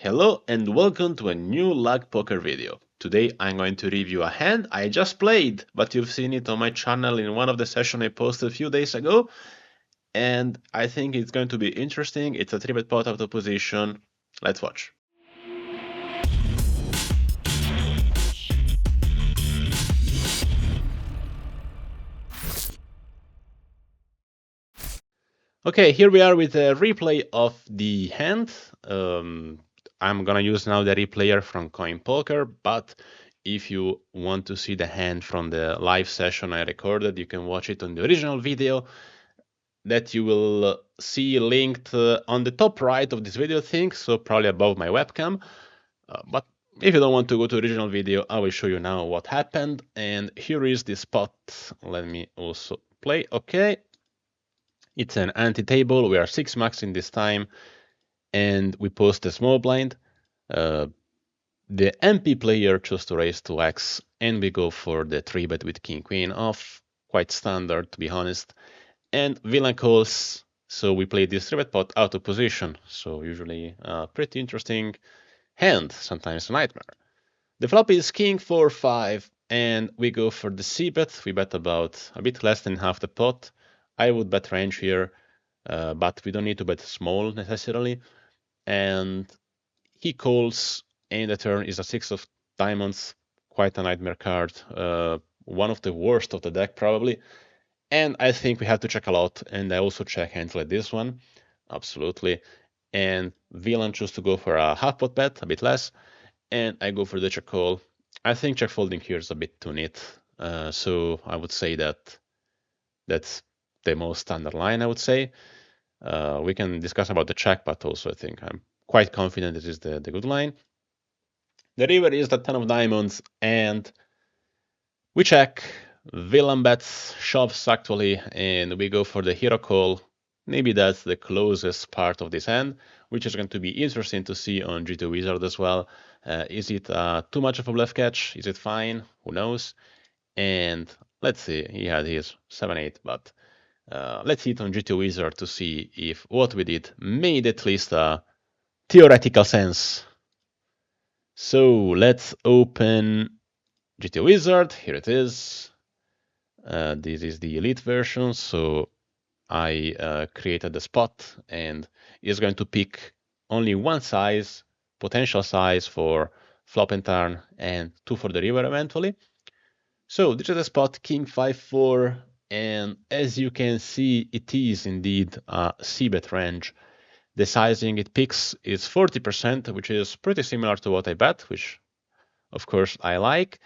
Hello and welcome to a new luck poker video. Today I'm going to review a hand I just played, but you've seen it on my channel in one of the sessions I posted a few days ago, and I think it's going to be interesting. It's a 3-bet pot out of position. Let's watch. Okay, here we are with a replay of the hand. I'm gonna use now the replayer from Coin Poker, but if you want to see the hand from the live session I recorded, you can watch it on the original video that you will see linked on the top right of this video thing, so probably above my webcam. But if you don't want to go to original video, I will show you now what happened. And here is the spot. Let me also play. Okay. It's an anti-table. We are 6 max in this time, and we post a small blind. The MP player chose to raise 2x, and we go for the 3-bet with king queen off. Quite standard, to be honest. And villain calls, so we play this 3-bet pot out of position. So usually a pretty interesting hand, sometimes a nightmare. The flop is king 4-5, and we go for the c-bet. We bet about a bit less than half the pot. I would bet range here, but we don't need to bet small necessarily. And he calls, and the turn is a 6 of diamonds, quite a nightmare card. One of the worst of the deck probably. And I think we have to check a lot, and I also check hands like this one, absolutely. And villain choose to go for a half pot bet, a bit less, and I go for the check call. I think check folding here is a bit too neat, so I would say that that's the most standard line, I would say. We can discuss about the check, but also I think I'm quite confident this is the good line. The river is the 10 of diamonds, and we check. Villain bets, shoves actually, and we go for the hero call. Maybe that's the closest part of this hand, which is going to be interesting to see on G2 Wizard as well. Is it too much of a bluff catch? Is it fine? Who knows? And let's see, he had his 7-8, but let's see it on G2 Wizard to see if what we did made at least a theoretical sense. So let's open GT Wizard. Here it is. This is the elite version, so I created the spot, and it's going to pick only one size, potential size for flop and turn, and 2 for the river eventually. So this is the spot, king 5-4, and as you can see, it is indeed a c-bet range. The sizing it picks is 40%, which is pretty similar to what I bet, which of course I like.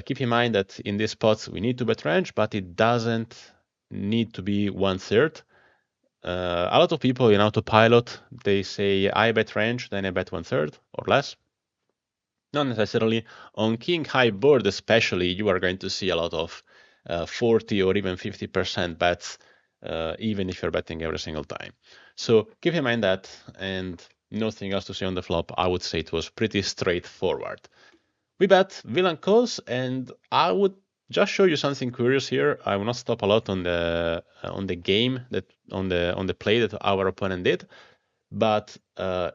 Keep in mind that in these spots we need to bet range, but it doesn't need to be 1/3. A lot of people in autopilot, they say I bet range, then I bet 1/3 or less. Not necessarily. On king high board especially, you are going to see a lot of 40 or even 50% bets, even if you're betting every single time. So keep in mind that, and nothing else to say on the flop. I would say it was pretty straightforward. We bet villain calls, and I would just show you something curious here. I will not stop a lot on the game that on the play that our opponent did, but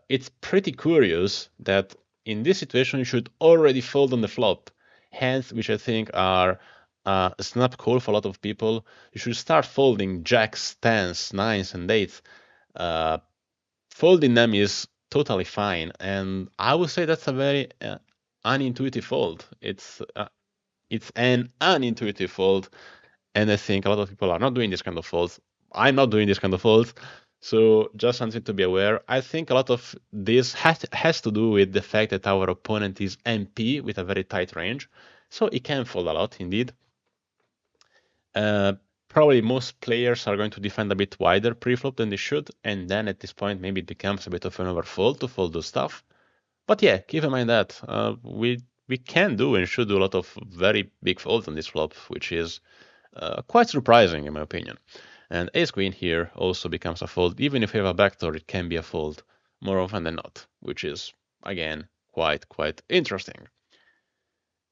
it's pretty curious that in this situation you should already fold on the flop. Hands which I think are a snap call for a lot of people. You should start folding jacks, tens, nines, and eights. Folding them is totally fine, and I would say that's a very unintuitive fold. It's an unintuitive fold, and I think a lot of people are not doing this kind of folds. I'm not doing this kind of folds, so just something to be aware. I think a lot of this has to do with the fact that our opponent is MP with a very tight range, so he can fold a lot indeed. Probably most players are going to defend a bit wider pre-flop than they should, and then at this point maybe it becomes a bit of an overfold to fold those stuff. But yeah, keep in mind that we can do and should do a lot of very big folds on this flop, which is quite surprising in my opinion. And ace queen here also becomes a fold. Even if you have a backdoor, it can be a fold more often than not, which is again quite interesting.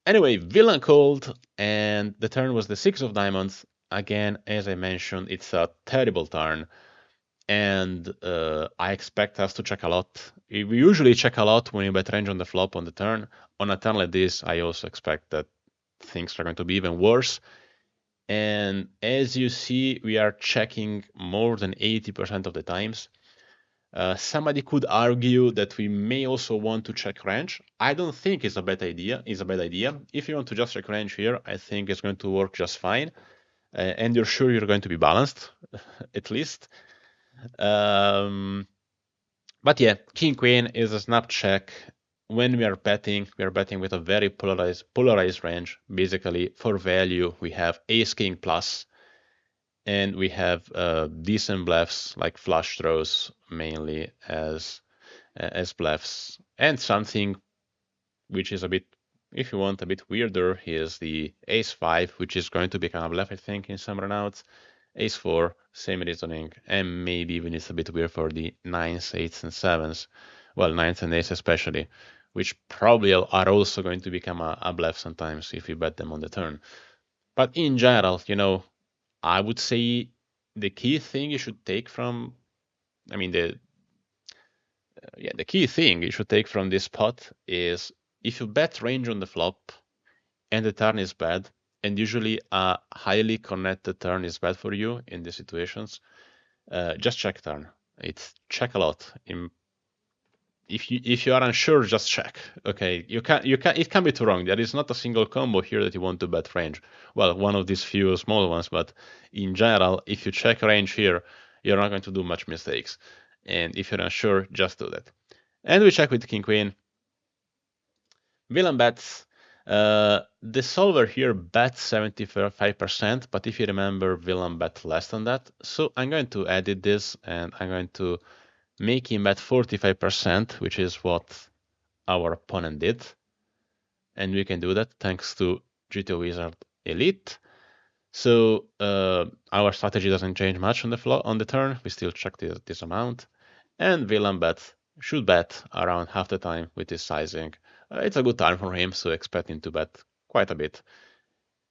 Anyway, villain called, and the turn was the 6 of diamonds. Again, as I mentioned, it's a terrible turn. and I expect us to check a lot. We usually check a lot when you bet range on the flop on the turn. On a turn like this, I also expect that things are going to be even worse. And as you see, we are checking more than 80% of the times. Somebody could argue that we may also want to check range. I don't think it's a bad idea. If you want to just check range here, I think it's going to work just fine. And you're sure you're going to be balanced, at least. But yeah, King Queen is a snap check. When we are betting with a very polarized range. Basically, for value, we have Ace King plus, and we have decent bluffs like flush draws mainly as bluffs, and something which is a bit, if you want, a bit weirder is the Ace 5, which is going to become a bluff, I think, in some runouts. Ace 4, same reasoning, and maybe even it's a bit weird for the 9s, 8s, and 7s. Well, 9s and 8s especially, which probably are also going to become a bluff sometimes if you bet them on the turn. But in general, I would say the key thing you should take from, I mean, the key thing you should take from this pot is if you bet range on the flop and the turn is bad, and usually a highly connected turn is bad for you in these situations, just check turn. It's check a lot. If you are unsure, just check. Okay, it can be too wrong. There is not a single combo here that you want to bet range. Well, one of these few small ones, but in general, if you check range here, you're not going to do much mistakes. And if you're unsure, just do that. And we check with King Queen. Villain bets. The solver here bets 75%, but if you remember, villain bet less than that. So I'm going to edit this and I'm going to make him bet 45%, which is what our opponent did. And we can do that thanks to GTO Wizard Elite. So our strategy doesn't change much on the turn. We still check this amount. And villain bet should bet around half the time with his sizing. It's a good time for him, so expect him to bet quite a bit.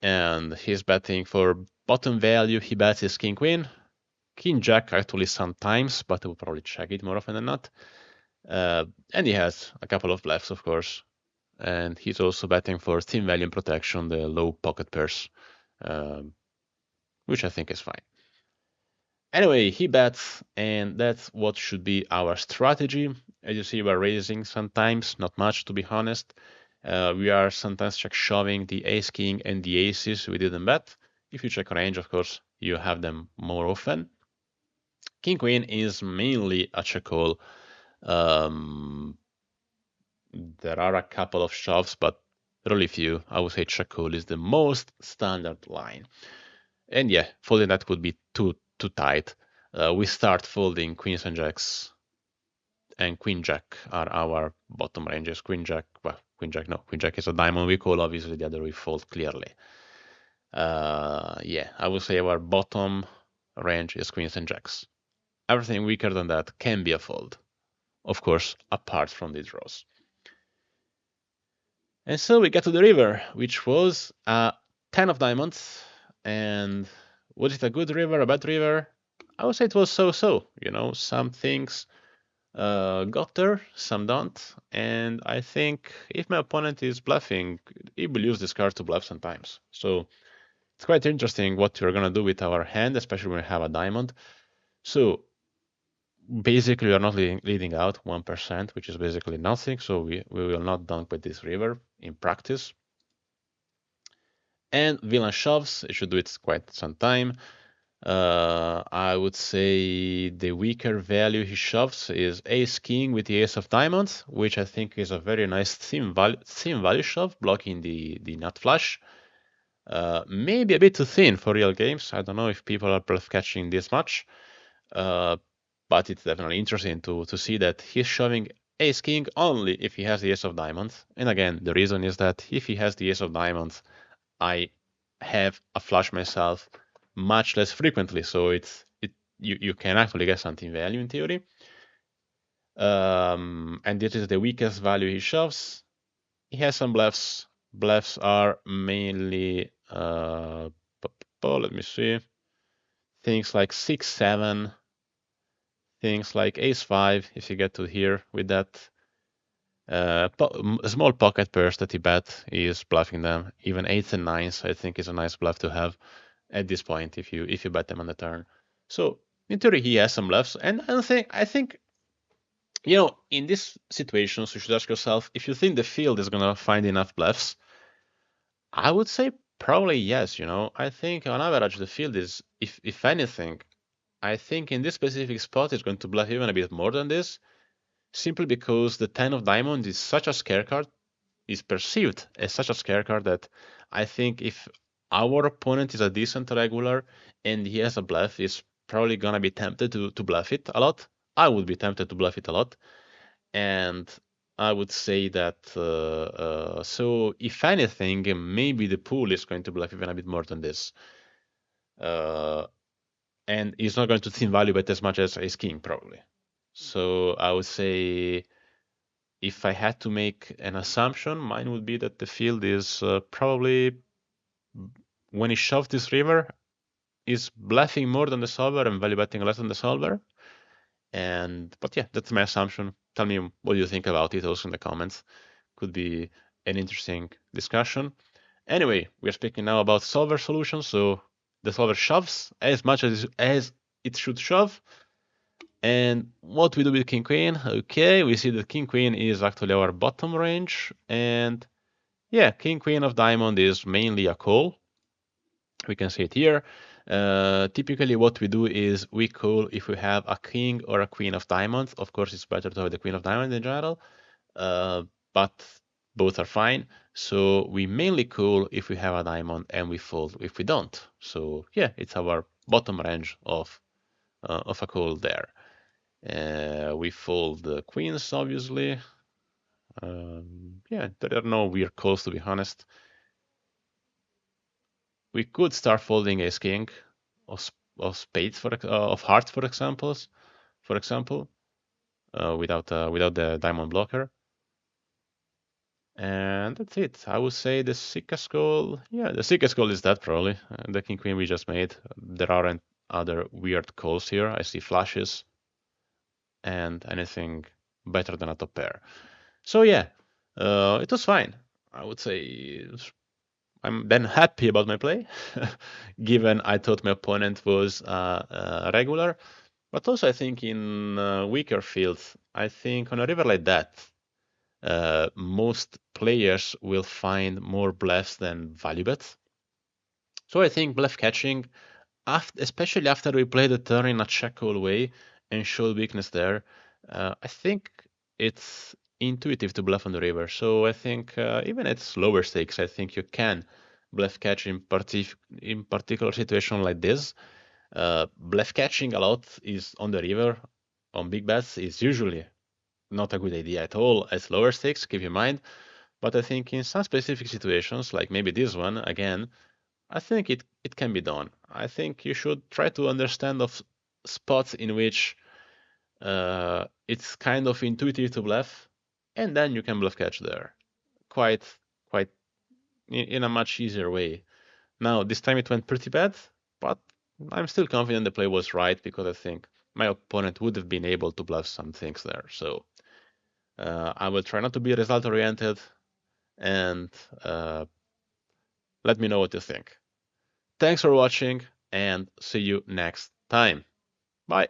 And he's betting for bottom value. He bets his king queen, king jack actually sometimes, but I will probably check it more often than not. And he has a couple of bluffs, of course. And he's also betting for thin value protection, the low pocket pairs, which I think is fine. Anyway, he bets, and that's what should be our strategy. As you see, we're raising sometimes, not much to be honest. We are sometimes check shoving the ace king and the aces we didn't bet. If you check range, of course, you have them more often. King queen is mainly a check call. There are a couple of shoves, but really few. I would say check call is the most standard line. And yeah, folding that would be too tight. We start folding queens and jacks, and queen jack are our bottom ranges. Queen jack is a diamond we call, obviously the other we fold clearly. Yeah, I would say our bottom range is queens and jacks. Everything weaker than that can be a fold, of course, apart from the draws. And so we get to the river, which was a 10 of diamonds. And was it a good river, a bad river? I would say it was so-so. Some things got there, some don't. And I think if my opponent is bluffing, he will use this card to bluff sometimes. So it's quite interesting what we're going to do with our hand, especially when we have a diamond. So basically, we are not leading out 1%, which is basically nothing. So we will not dunk with this river in practice. And villain shoves, it should do it quite some time. I would say the weaker value he shoves is ace king with the ace of diamonds, which I think is a very nice theme value shove, blocking the nut flush. Maybe a bit too thin for real games. I don't know if people are bluff catching this much, but it's definitely interesting to see that he's shoving ace king only if he has the ace of diamonds. And again, the reason is that if he has the ace of diamonds, I have a flush myself much less frequently, so you can actually get something value in theory. And this is the weakest value he shoves. He has some bluffs. Bluffs are mainly let me see, things like 6, 7, things like ace-5, if you get to here with that a small pocket pairs that he bet is bluffing them. Even eights and nines, I think, is a nice bluff to have at this point if you bet them on the turn. So in theory, he has some bluffs, and I think in these situations you should ask yourself if you think the field is gonna find enough bluffs. I would say probably yes. I think on average the field is, if anything, I think in this specific spot it's going to bluff even a bit more than this, simply because the 10 of diamonds is such a scare card, is perceived as such a scare card that I think if our opponent is a decent regular and he has a bluff, he's probably gonna be tempted to bluff it a lot. I would be tempted to bluff it a lot, and I would say that so if anything, maybe the pool is going to bluff even a bit more than this, uh, and he's not going to thin value bet as much as Ace King probably. So I would say if I had to make an assumption, mine would be that the field is probably, when he shoves this river, is bluffing more than the solver and value betting less than the solver. But yeah, that's my assumption. Tell me what you think about it also in the comments. Could be an interesting discussion. Anyway, we are speaking now about solver solutions. So the solver shoves as much as it should shove. And what we do with King Queen? Okay, we see that King Queen is actually our bottom range, and yeah, King Queen of Diamond is mainly a call. We can see it here. Typically, what we do is we call if we have a king or a queen of diamonds. Of course, it's better to have the queen of diamonds in general, but both are fine. So we mainly call if we have a diamond, and we fold if we don't. So yeah, it's our bottom range of a call there. We fold the queens, obviously. Yeah, there are no weird calls, to be honest. We could start folding ace king of, of spades of hearts, for example, without the diamond blocker. And that's it. I would say the sickest call. Yeah, the sickest call is that probably the king queen we just made. There aren't other weird calls here. I see flashes and anything better than a top pair. So yeah, it was fine. I would say I'm then happy about my play, given I thought my opponent was regular. But also, I think in weaker fields, I think on a river like that, most players will find more bluffs than value bets. So I think bluff catching, especially after we play the turn in a check call way and show weakness there, I think it's intuitive to bluff on the river. So I think even at slower stakes, I think you can bluff catch in particular situation like this. Bluff catching a lot is on the river on big bets is usually not a good idea at all at lower stakes, keep in mind. But I think in some specific situations, like maybe this one, again, I think it can be done. I think you should try to understand of spots in which it's kind of intuitive to bluff, and then you can bluff catch there, quite quite in a much easier way. Now this time it went pretty bad, but I'm still confident the play was right because I think my opponent would have been able to bluff some things there. So I will try not to be result oriented, and uh, let me know what you think. Thanks for watching, and see you next time. Bye.